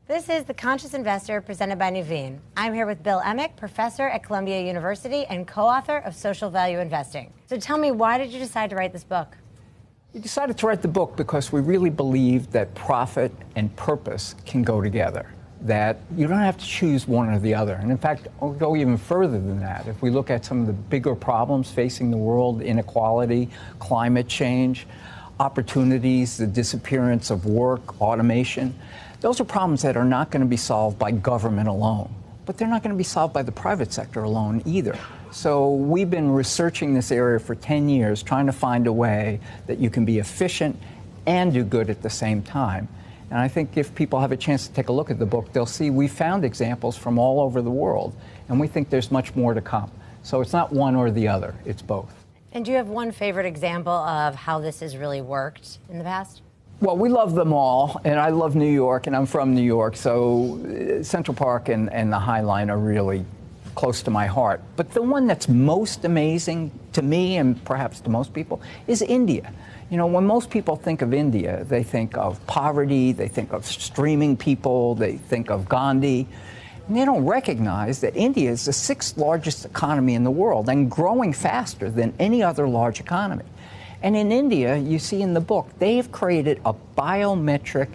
This is The Conscious Investor presented by Nuveen. I'm here with Bill Emick, professor at Columbia University and co-author of Social Value Investing. So tell me, why did you decide to write this book? We decided to write the book because we really believe that profit and purpose can go together, that you don't have to choose one or the other. And in fact, I'll go even further than that. If we look at some of the bigger problems facing the world, inequality, climate change, opportunities, the disappearance of work, automation, those are problems that are not going to be solved by government alone, but they're not going to be solved by the private sector alone either. So we've been researching this area for 10 years, trying to find a way that you can be efficient and do good at the same time. And I think if people have a chance to take a look at the book, they'll see we found examples from all over the world, and we think there's much more to come. So it's not one or the other, it's both. And do you have one favorite example of how this has really worked in the past? Well, we love them all, and I love New York, and I'm from New York, so Central Park and the High Line are really close to my heart. But the one that's most amazing to me, and perhaps to most people, is India. You know, when most people think of India, they think of poverty, they think of streaming people, they think of Gandhi, and they don't recognize that India is the 6th largest economy in the world and growing faster than any other large economy. And in India, you see in the book, they've created a biometric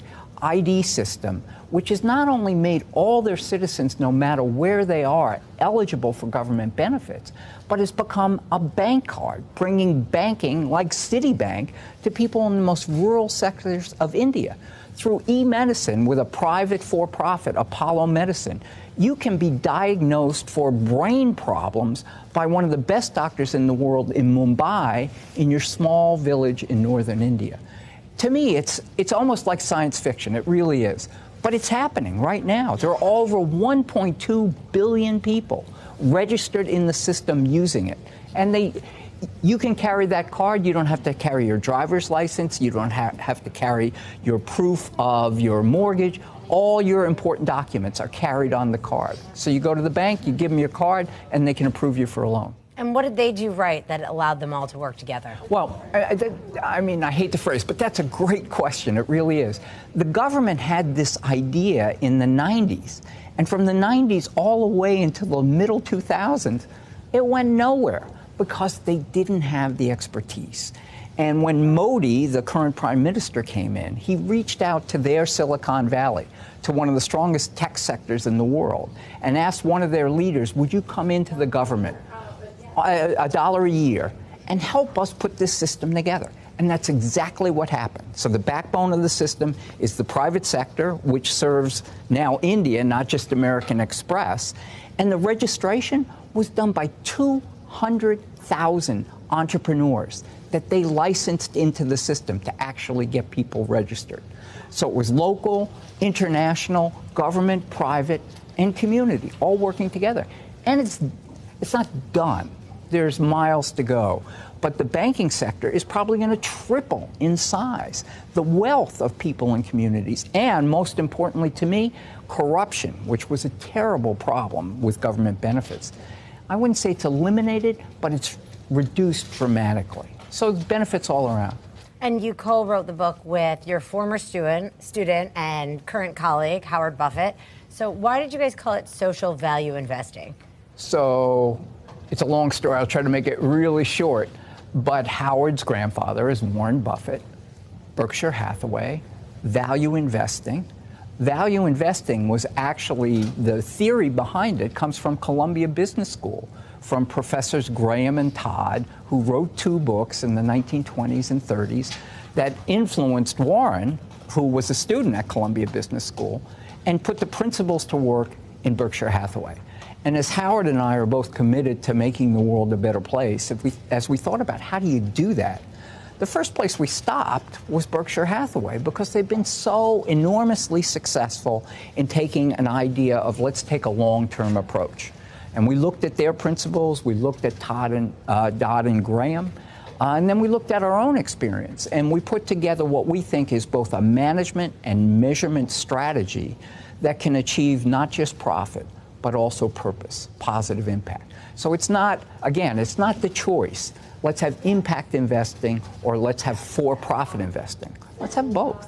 ID system, which has not only made all their citizens, no matter where they are, eligible for government benefits, but has become a bank card, bringing banking like Citibank to people in the most rural sectors of India. Through e-medicine with a private for-profit, Apollo Medicine, you can be diagnosed for brain problems by one of the best doctors in the world in Mumbai, in your small village in northern India. To me, it's almost like science fiction. It really is. But it's happening right now. There are over 1.2 billion people registered in the system using it. And you can carry that card. You don't have to carry your driver's license. You don't have to carry your proof of your mortgage. All your important documents are carried on the card. So you go to the bank, you give them your card, and they can approve you for a loan. And what did they do right that allowed them all to work together? Well, I mean, I hate the phrase, but that's a great question. It really is. The government had this idea in the 90s, and from the 90s all the way into the middle 2000s, it went nowhere because they didn't have the expertise. And when Modi, the current prime minister, came in, he reached out to their Silicon Valley, to one of the strongest tech sectors in the world, and asked one of their leaders, would you come into the government, $1 a year, and help us put this system together? And that's exactly what happened. So the backbone of the system is the private sector, which serves now India, not just American Express. And the registration was done by 200,000 entrepreneurs that they licensed into the system to actually get people registered. So it was local, international, government, private, and community all working together. And it's not done. There's miles to go. But the banking sector is probably going to triple in size. The wealth of people and communities, and most importantly to me, corruption, which was a terrible problem with government benefits. I wouldn't say it's eliminated, but it's reduced dramatically. So benefits all around. And you co-wrote the book with your former student and current colleague, Howard Buffett. So why did you guys call it social value investing? So it's a long story. I'll try to make it really short. But Howard's grandfather is Warren Buffett, Berkshire Hathaway, value investing. Value investing was actually, the theory behind it comes from Columbia Business School, from Professors Graham and Todd, who wrote 2 books in the 1920s and 30s that influenced Warren, who was a student at Columbia Business School, and put the principles to work in Berkshire Hathaway. And as Howard and I are both committed to making the world a better place, as we thought about how do you do that, the first place we stopped was Berkshire Hathaway, because they've been so enormously successful in taking an idea of let's take a long-term approach. And we looked at their principles, we looked at Dodd and Graham, and then we looked at our own experience, and we put together what we think is both a management and measurement strategy that can achieve not just profit, but also purpose, positive impact. So it's not, again, it's not the choice. Let's have impact investing or let's have for-profit investing. Let's have both.